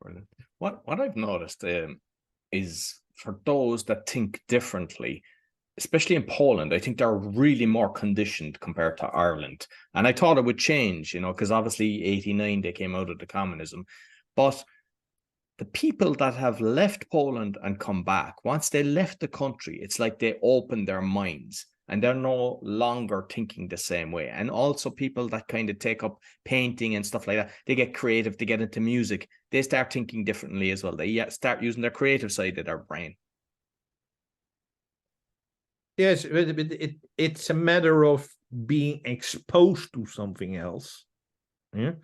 Brilliant. What I've noticed is for those that think differently, especially in Poland, I think they're really more conditioned compared to Ireland. And I thought it would change, because obviously 89 they came out of the communism. But the people that have left Poland and come back, once they left the country, it's like they open their minds and they're no longer thinking the same way. And also people that kind of take up painting and stuff like that, they get creative, they get into music, they start thinking differently as well. They start using their creative side of their brain. Yes, it's a matter of being exposed to something else, yeah?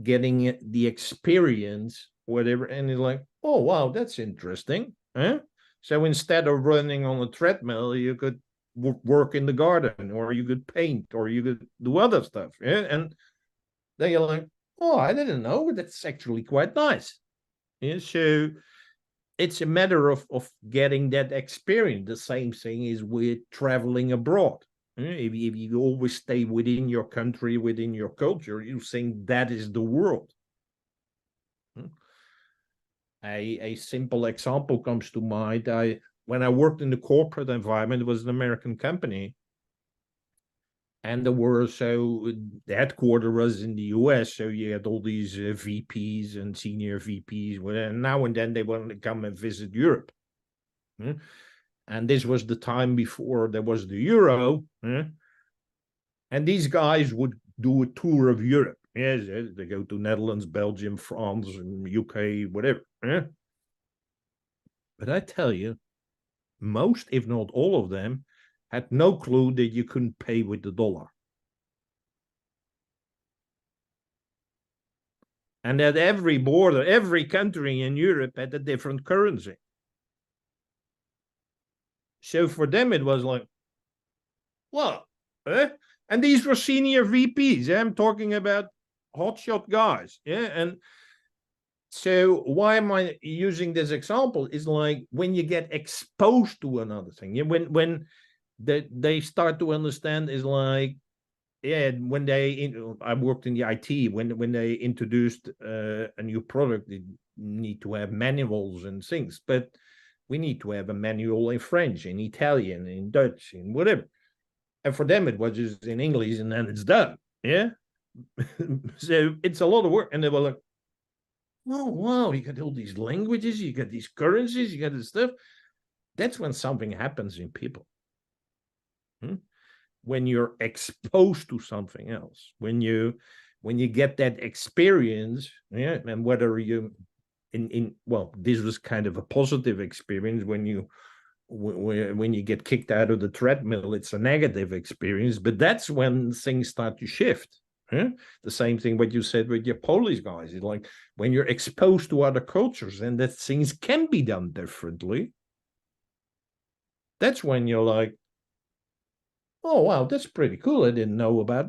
Getting the experience, whatever, and it's like, oh wow, that's interesting. Huh? So instead of running on a treadmill, you could work in the garden, or you could paint, or you could do other stuff. Yeah, and then you're like, oh, I didn't know, but that's actually quite nice. Yeah, so it's a matter of getting that experience. The same thing is with traveling abroad. If you always stay within your country, within your culture, you think that is the world. A simple example comes to mind. When I worked in the corporate environment, it was an American company, and the headquarters was in the US, so you had all these VPs and senior VPs, and now and then they wanted to come and visit Europe. And this was the time before there was the euro, and these guys would do a tour of Europe. Yes, they go to Netherlands, Belgium, France, and UK, whatever. But I tell you, most, if not all of them, had no clue that you couldn't pay with the dollar. And that every border, every country in Europe had a different currency. So for them, it was like, well, and these were senior VPs. I'm talking about hotshot guys. Yeah. And so why am I using this example? Is like when you get exposed to another thing, when they start to understand, is like, yeah, when I worked in the IT, when they introduced a new product, they need to have manuals and things, but we need to have a manual in French, in Italian, in Dutch, in whatever. And for them, it was just in English, and then it's done. Yeah. So it's a lot of work. And they were like, oh, wow, you got all these languages, you got these currencies, you got this stuff. That's when something happens in people. When you're exposed to something else, when you get that experience, yeah, and whether you well, this was kind of a positive experience. When you get kicked out of the treadmill, it's a negative experience, but that's when things start to shift. Yeah? The same thing what you said with your Polish guys. It's like when you're exposed to other cultures and that things can be done differently, that's when you're like, oh wow, that's pretty cool. I didn't know about that.